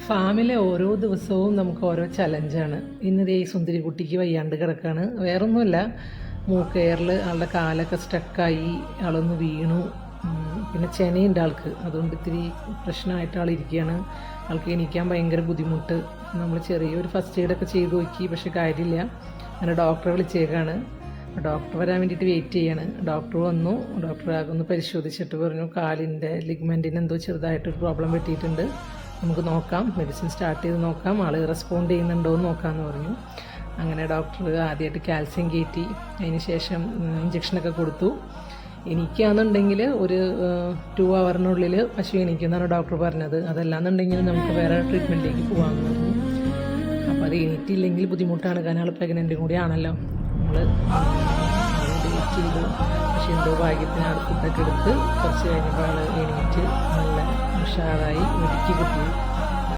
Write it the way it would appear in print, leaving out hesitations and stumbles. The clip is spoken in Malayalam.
ഫാമിലെ ഓരോ ദിവസവും നമുക്ക് ഓരോ ചലഞ്ചാണ്. ഇന്ന് ഈ സുന്ദരി കുട്ടിക്ക് വയ്യാണ്ട് കിടക്കാണ്. വേറൊന്നുമല്ല, മൂക്കെയറിൽ ആളുടെ കാലൊക്കെ സ്റ്റക്കായി, ആളൊന്ന് വീണു. പിന്നെ ചെനയുണ്ട് ആൾക്ക്, അതുകൊണ്ട് ഇത്തിരി പ്രശ്നമായിട്ട് ആളിരിക്കുകയാണ്. ആൾക്ക് എണീക്കാൻ ഭയങ്കര ബുദ്ധിമുട്ട്. നമ്മൾ ചെറിയൊരു ഫസ്റ്റ് എയ്ഡൊക്കെ ചെയ്ത് നോക്കി, പക്ഷെ കാര്യമില്ല. അങ്ങനെ ഡോക്ടറെ വിളിച്ചേക്കാണ്. ഡോക്ടർ വരാൻ വേണ്ടിയിട്ട് വെയിറ്റ് ചെയ്യാണ്. ഡോക്ടർ വന്നു. ഡോക്ടർ ആകെ ഒന്ന് പരിശോധിച്ചിട്ട് പറഞ്ഞു കാലിൻ്റെ ലിഗ്മെൻറ്റിന് എന്തോ ചെറുതായിട്ടൊരു പ്രോബ്ലം പറ്റിയിട്ടുണ്ട്, നമുക്ക് നോക്കാം, മെഡിസിൻ സ്റ്റാർട്ട് ചെയ്ത് നോക്കാം, ആൾ റെസ്പോണ്ട് ചെയ്യുന്നുണ്ടോ എന്ന് നോക്കാമെന്ന് പറഞ്ഞു. അങ്ങനെ ഡോക്ടർ ആദ്യമായിട്ട് കാൽസ്യം കയറ്റി, അതിന് ശേഷം ഇഞ്ചക്ഷനൊക്കെ കൊടുത്തു. എനിക്കാണെന്നുണ്ടെങ്കിൽ ഒരു 2 ഹവറിനുള്ളിൽ പശു എണീക്കുമെന്നാണ് ഡോക്ടർ പറഞ്ഞത്. അതല്ലാന്നുണ്ടെങ്കിൽ നമുക്ക് വേറെ ട്രീറ്റ്മെൻറ്റിലേക്ക് പോകാമെന്ന് പറഞ്ഞു. അപ്പോൾ അത് എണീറ്റില്ലെങ്കിൽ ബുദ്ധിമുട്ടാണ്, കാരണം ആൾ പ്രഗ്നൻറ്റും കൂടി ആണല്ലോ. നമ്മൾ വെയിറ്റ് ചെയ്തു. പക്ഷേ എന്തോ ഭാഗ്യത്തിന് ആൾ ഫുഡൊക്കെ എടുത്ത് കുറച്ച് കഴിഞ്ഞപ്പോൾ ആൾ എണീറ്റ് നല്ല ഉഷാറായി ഒരുക്കി കിട്ടി.